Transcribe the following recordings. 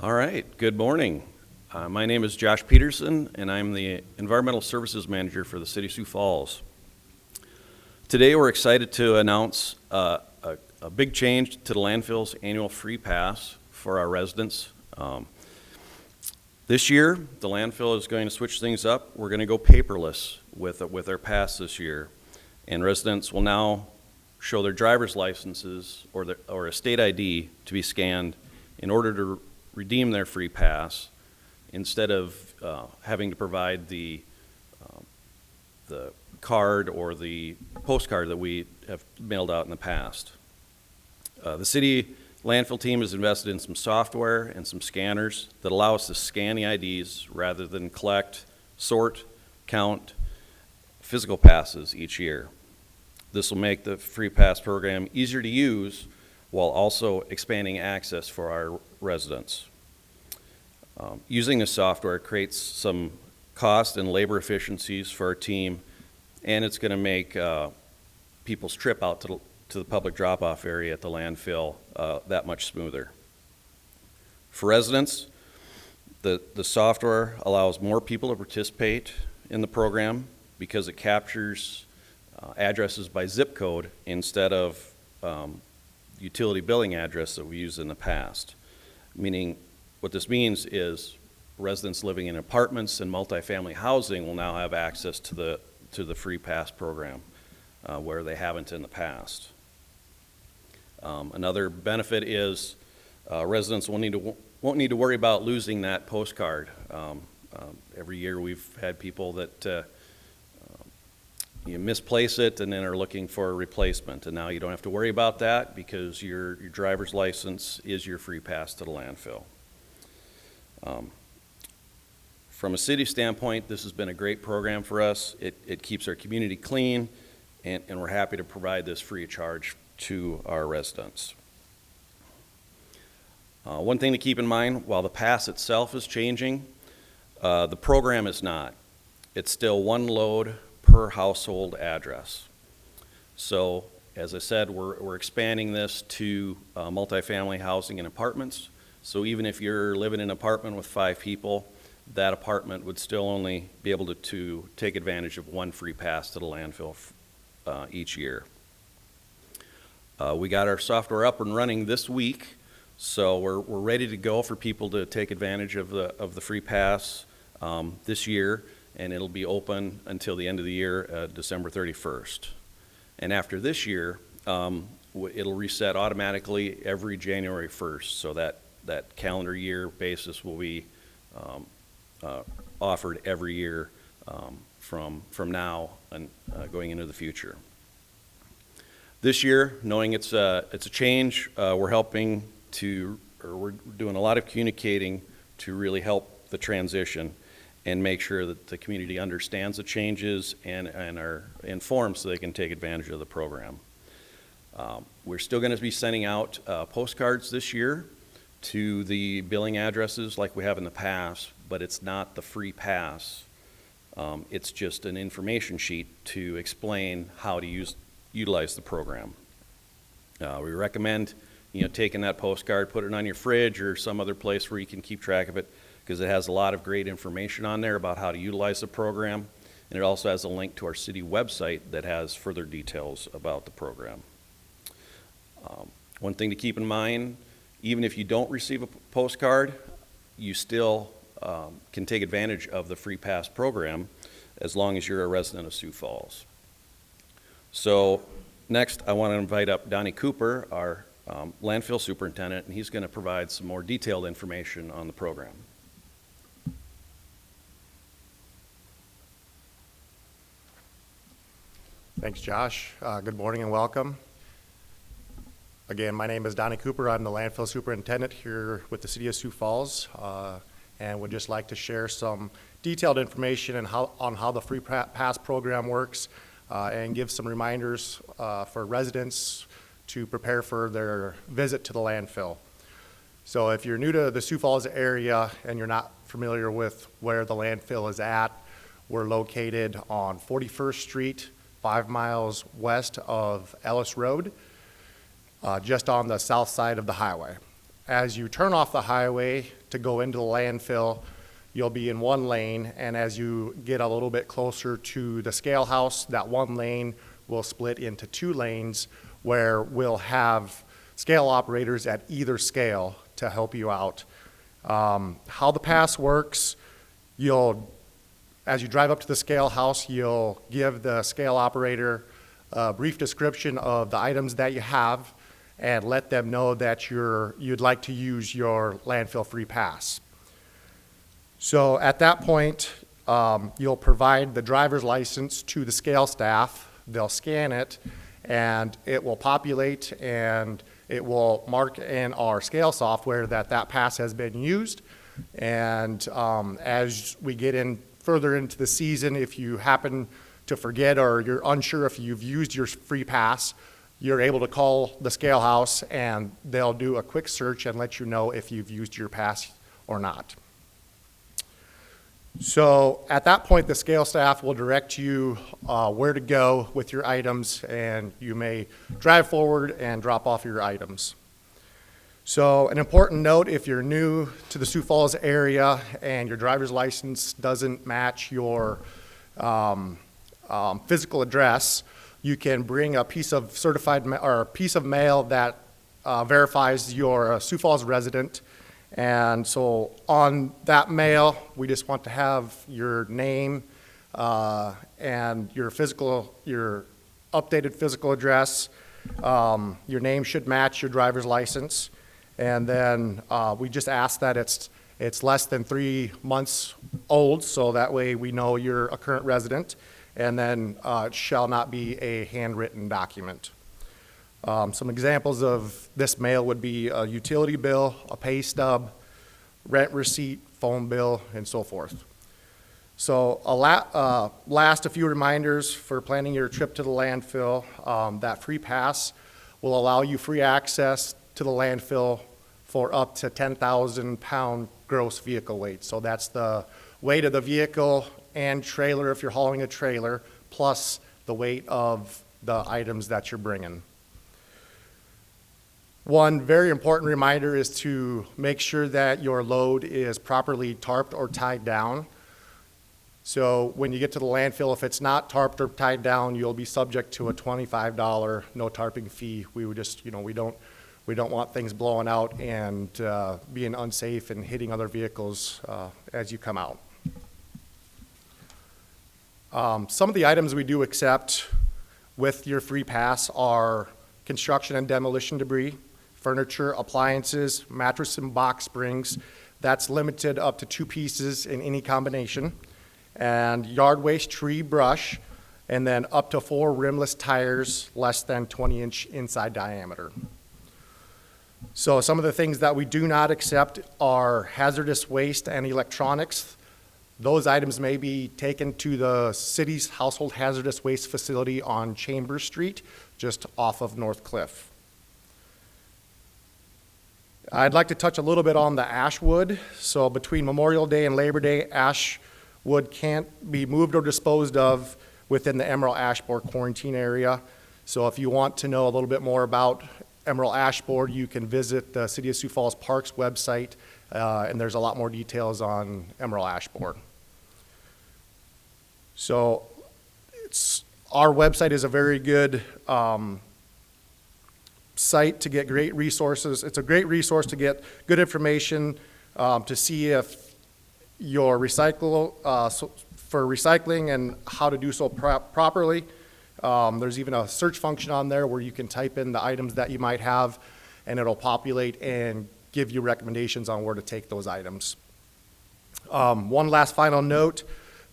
All right, good morning. My name is Josh Peterson, and I'm the Environmental Services Manager for the City of Sioux Falls. Today, we're excited to announce a big change to the landfill's annual free pass for our residents. This year, the landfill is going to switch things up. We're going to go paperless with our pass this year, and residents will now show their driver's licenses or a state ID to be scanned in order to redeem their free pass, instead of having to provide the card or the postcard that we have mailed out in the past. The city landfill team has invested in some software and some scanners that allow us to scan the IDs rather than collect, sort, count physical passes each year. This will make the free pass program easier to use while also expanding access for our residents. Using this software creates some cost and labor efficiencies for our team, and it's going to make people's trip out to the public drop-off area at the landfill that much smoother. For residents, the software allows more people to participate in the program because it captures addresses by zip code instead of utility billing address that we used in the past. Meaning, what this means is residents living in apartments and multifamily housing will now have access to the free pass program where they haven't in the past. Another benefit is residents won't need to worry about losing that postcard. Every year we've had people that you misplace it and then are looking for a replacement, and now you don't have to worry about that because your driver's license is your free pass to the landfill. From a city standpoint, this has been a great program for us. It keeps our community clean, and we're happy to provide this free of charge to our residents. One thing to keep in mind, while the pass itself is changing, the program is not. It's still one load per household address. So, as I said, we're expanding this to multifamily housing and apartments. So even if you're living in an apartment with 5 people, that apartment would still only be able to take advantage of one free pass to the landfill each year. We got our software up and running this week, so we're ready to go for people to take advantage of the free pass this year, and it'll be open until the end of the year, December 31st. And after this year, it'll reset automatically every January 1st, so that calendar year basis will be offered every year from now and going into the future. This year, knowing it's a change, we're doing a lot of communicating to really help the transition and make sure that the community understands the changes and are informed so they can take advantage of the program. We're still going to be sending out postcards this year to the billing addresses like we have in the past, but it's not the free pass. It's just an information sheet to explain how to utilize the program. We recommend taking that postcard, put it on your fridge or some other place where you can keep track of it, because it has a lot of great information on there about how to utilize the program, and it also has a link to our city website that has further details about the program. One thing to keep in mind, even if you don't receive a postcard, you still can take advantage of the free pass program as long as you're a resident of Sioux Falls. So next, I want to invite up Donnie Cooper, our landfill superintendent, and he's going to provide some more detailed information on the program. Thanks, Josh. Good morning and welcome. Again, my name is Donnie Cooper. I'm the landfill superintendent here with the City of Sioux Falls, and would just like to share some detailed information on how the free pass program works, and give some reminders for residents to prepare for their visit to the landfill. So if you're new to the Sioux Falls area and you're not familiar with where the landfill is at, we're located on 41st Street, 5 miles west of Ellis Road, just on the south side of the highway. as you turn off the highway to go into the landfill, you'll be in one lane, and as you get a little bit closer to the scale house, that one lane will split into 2 lanes where we'll have scale operators at either scale to help you out. How the pass works, as you drive up to the scale house, you'll give the scale operator a brief description of the items that you have and let them know that you'd like to use your landfill free pass. So at that point, you'll provide the driver's license to the scale staff. They'll scan it, and it will populate, and it will mark in our scale software that that pass has been used. And as we get in further into the season, if you happen to forget or you're unsure if you've used your free pass, you're able to call the scale house, and they'll do a quick search and let you know if you've used your pass or not. So at that point, the scale staff will direct you where to go with your items, and you may drive forward and drop off your items. So an important note, if you're new to the Sioux Falls area and your driver's license doesn't match your physical address, you can bring a piece of or a piece of mail that verifies you're a Sioux Falls resident. And so on that mail, we just want to have your name and your updated physical address. Your name should match your driver's license. And then we just ask that it's less than 3 months old, so that way we know you're a current resident. And then it shall not be a handwritten document. Some examples of this mail would be a utility bill, a pay stub, rent receipt, phone bill, and so forth. So last, a few reminders for planning your trip to the landfill. That free pass will allow you free access to the landfill for up to 10,000 pound gross vehicle weight. So that's the weight of the vehicle and trailer if you're hauling a trailer, plus the weight of the items that you're bringing. One very important reminder is to make sure that your load is properly tarped or tied down. So when you get to the landfill, if it's not tarped or tied down, you'll be subject to a $25 no tarping fee. We would just, we don't want things blowing out and being unsafe and hitting other vehicles as you come out. Some of the items we do accept with your free pass are construction and demolition debris, furniture, appliances, mattress and box springs. That's limited up to 2 pieces in any combination. And yard waste, tree, brush, and then up to 4 rimless tires less than 20-inch inside diameter. So some of the things that we do not accept are hazardous waste and electronics. Those items may be taken to the city's household hazardous waste facility on Chambers Street, just off of North Cliff. I'd like to touch a little bit on the ash wood. So between Memorial Day and Labor Day, ash wood can't be moved or disposed of within the Emerald Ash Borer quarantine area. So if you want to know a little bit more about Emerald Ash Borer, you can visit the City of Sioux Falls Parks website, and there's a lot more details on Emerald Ash Borer. So our website is a very good site to get great resources. It's a great resource to get good information to see if your for recycling and how to do so properly. There's even a search function on there where you can type in the items that you might have, and it'll populate and give you recommendations on where to take those items. One last final note,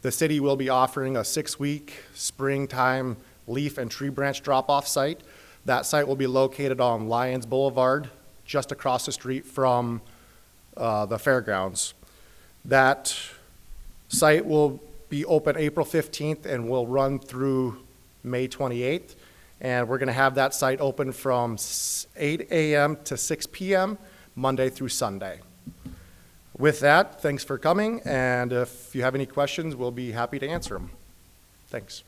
the city will be offering a 6-week springtime leaf and tree branch drop-off site. That site will be located on Lyons Boulevard, just across the street from the fairgrounds. That site will be open April 15th and will run through May 28th. And we're going to have that site open from 8 a.m. to 6 p.m., Monday through Sunday. With that, thanks for coming, and if you have any questions, we'll be happy to answer them. Thanks.